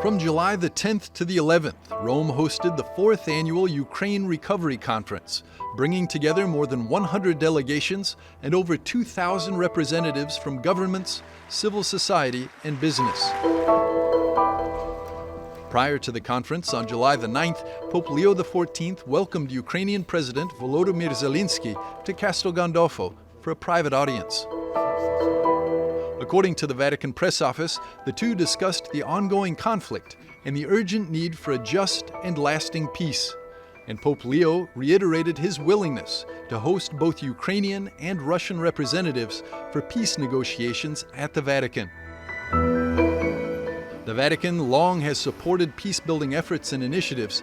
From July the 10th to the 11th, Rome hosted the 4th annual Ukraine Recovery Conference, bringing together more than 100 delegations and over 2,000 representatives from governments, civil society, and business. Prior to the conference on July the 9th, Pope Leo XIV welcomed Ukrainian President Volodymyr Zelensky to Castel Gandolfo for a private audience. According to the Vatican press office, the two discussed the ongoing conflict and the urgent need for a just and lasting peace. And Pope Leo reiterated his willingness to host both Ukrainian and Russian representatives for peace negotiations at the Vatican. The Vatican long has supported peace-building efforts and initiatives.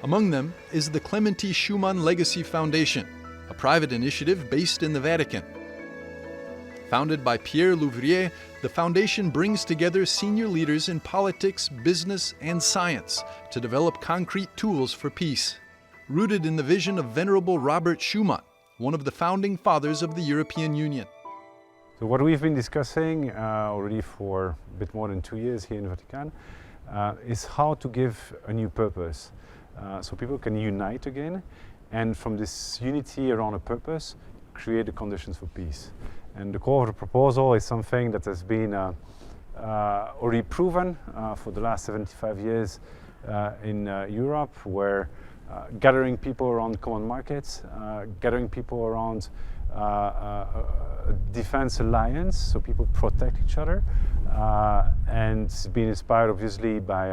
Among them is the Clementi Schumann Legacy Foundation, a private initiative based in the Vatican. Founded by Pierre Louvrier, the foundation brings together senior leaders in politics, business, and science to develop concrete tools for peace, rooted in the vision of Venerable Robert Schuman, one of the founding fathers of the European Union. So what we've been discussing already for a bit more than 2 years here in Vatican is how to give a new purpose so people can unite again, and from this unity around a purpose, create the conditions for peace. And the core of the proposal is something that has been already proven for the last 75 years in Europe, where gathering people around common markets, gathering people around a defense alliance, so people protect each other, and it's been inspired obviously by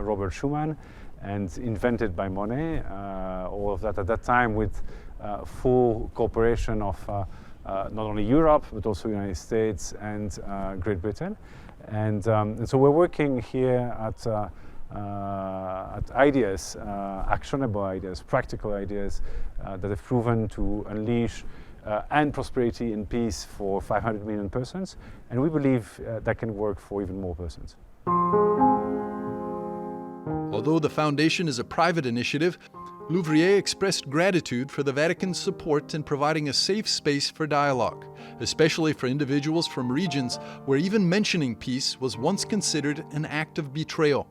Robert Schuman and invented by Monet, all of that at that time with full cooperation of not only Europe but also the United States and Great Britain. And so we're working here at ideas, actionable ideas, practical ideas that have proven to unleash and prosperity and peace for 500 million persons, and we believe that can work for even more persons. Although the foundation is a private initiative, Louvrier expressed gratitude for the Vatican's support in providing a safe space for dialogue, especially for individuals from regions where even mentioning peace was once considered an act of betrayal.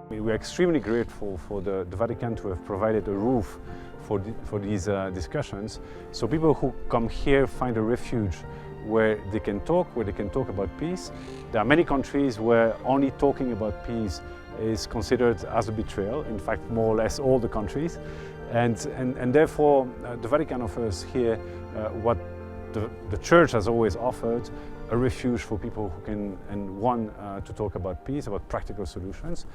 We are extremely grateful for the Vatican to have provided a roof for these discussions, so people who come here find a refuge where they can talk about peace. There are many countries where only talking about peace is considered as a betrayal, in fact more or less all the countries, and therefore the Vatican offers here what the Church has always offered, a refuge for people who can and want to talk about peace, about practical solutions.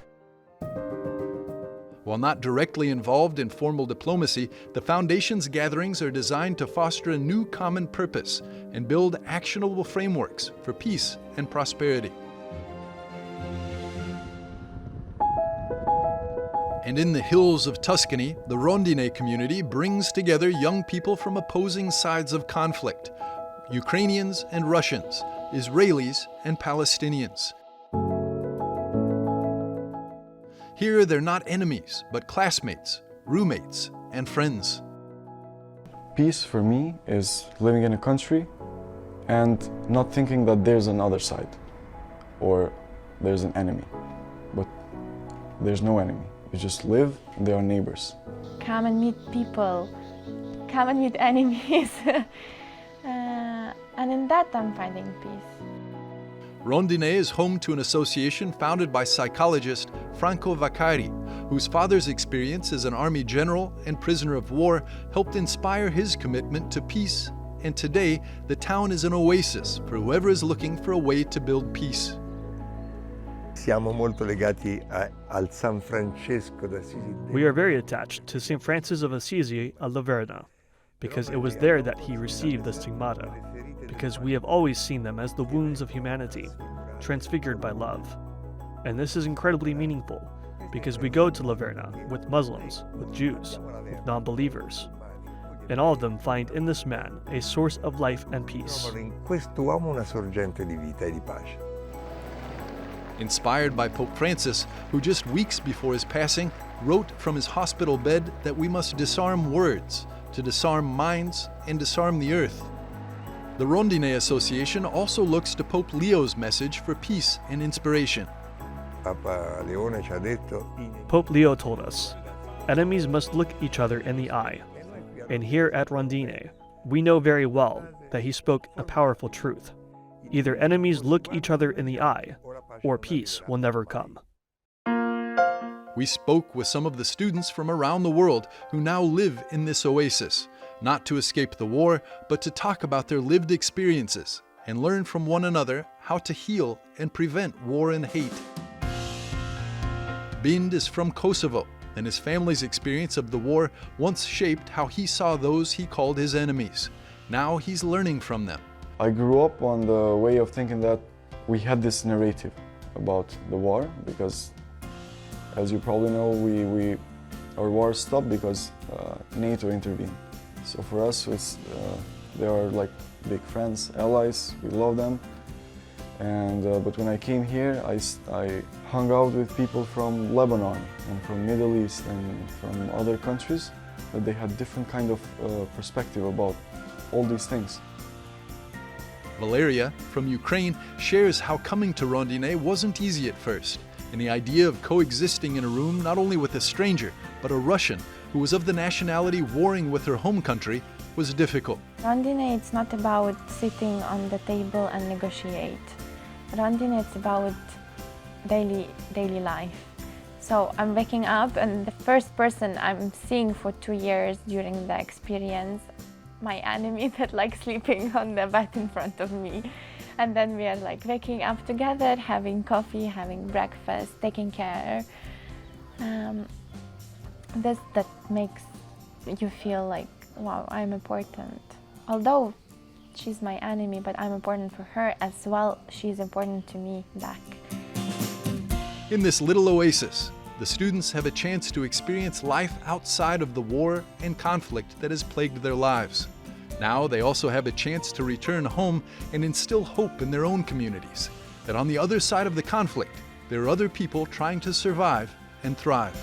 While not directly involved in formal diplomacy, the Foundation's gatherings are designed to foster a new common purpose and build actionable frameworks for peace and prosperity. And in the hills of Tuscany, the Rondine community brings together young people from opposing sides of conflict, Ukrainians and Russians, Israelis and Palestinians. Here, they're not enemies, but classmates, roommates, and friends. Peace for me is living in a country and not thinking that there's another side or there's an enemy. But there's no enemy. You just live and they are neighbors. Come and meet people, come and meet enemies. And in that I'm finding peace. Rondine is home to an association founded by psychologist Franco Vaccari, whose father's experience as an army general and prisoner of war helped inspire his commitment to peace, and today the town is an oasis for whoever is looking for a way to build peace. Siamo molto legati al San Francesco d'Assisi. We are very attached to St. Francis of Assisi at Laverna, because it was there that he received the stigmata, because we have always seen them as the wounds of humanity, transfigured by love. And this is incredibly meaningful, because we go to Laverna with Muslims, with Jews, with non-believers, and all of them find in this man a source of life and peace. In quest'uomo una sorgente di vita e di pace. Inspired by Pope Francis, who just weeks before his passing wrote from his hospital bed that we must disarm words to disarm minds and disarm the earth. The Rondine Association also looks to Pope Leo's message for peace and inspiration. Papa Leone ci ha detto Pope Leo told us, enemies must look each other in the eye. And here at Rondine, we know very well that he spoke a powerful truth. Either enemies look each other in the eye, or peace will never come. We spoke with some of the students from around the world who now live in this oasis, not to escape the war, but to talk about their lived experiences and learn from one another how to heal and prevent war and hate. Bind is from Kosovo, and his family's experience of the war once shaped how he saw those he called his enemies. Now he's learning from them. I grew up on the way of thinking that we had this narrative about the war because, as you probably know, our war stopped because NATO intervened. So for us, they are like big friends, allies. We love them. And but when I came here, I hung out with people from Lebanon and from Middle East and from other countries that they had different kind of perspective about all these things. Valeria, from Ukraine, shares how coming to Rondine wasn't easy at first, and the idea of coexisting in a room not only with a stranger, but a Russian who was of the nationality warring with her home country was difficult. Rondine, it's not about sitting on the table and negotiate. Rondine, it's about daily life. So I'm waking up and the first person I'm seeing for 2 years during the experience, my enemy that like sleeping on the bed in front of me. And then we are like waking up together, having coffee, having breakfast, taking care. That makes you feel like, wow, I'm important. Although she's my enemy, but I'm important for her as well. She's important to me back. In this little oasis, the students have a chance to experience life outside of the war and conflict that has plagued their lives. Now they also have a chance to return home and instill hope in their own communities, that on the other side of the conflict, there are other people trying to survive and thrive.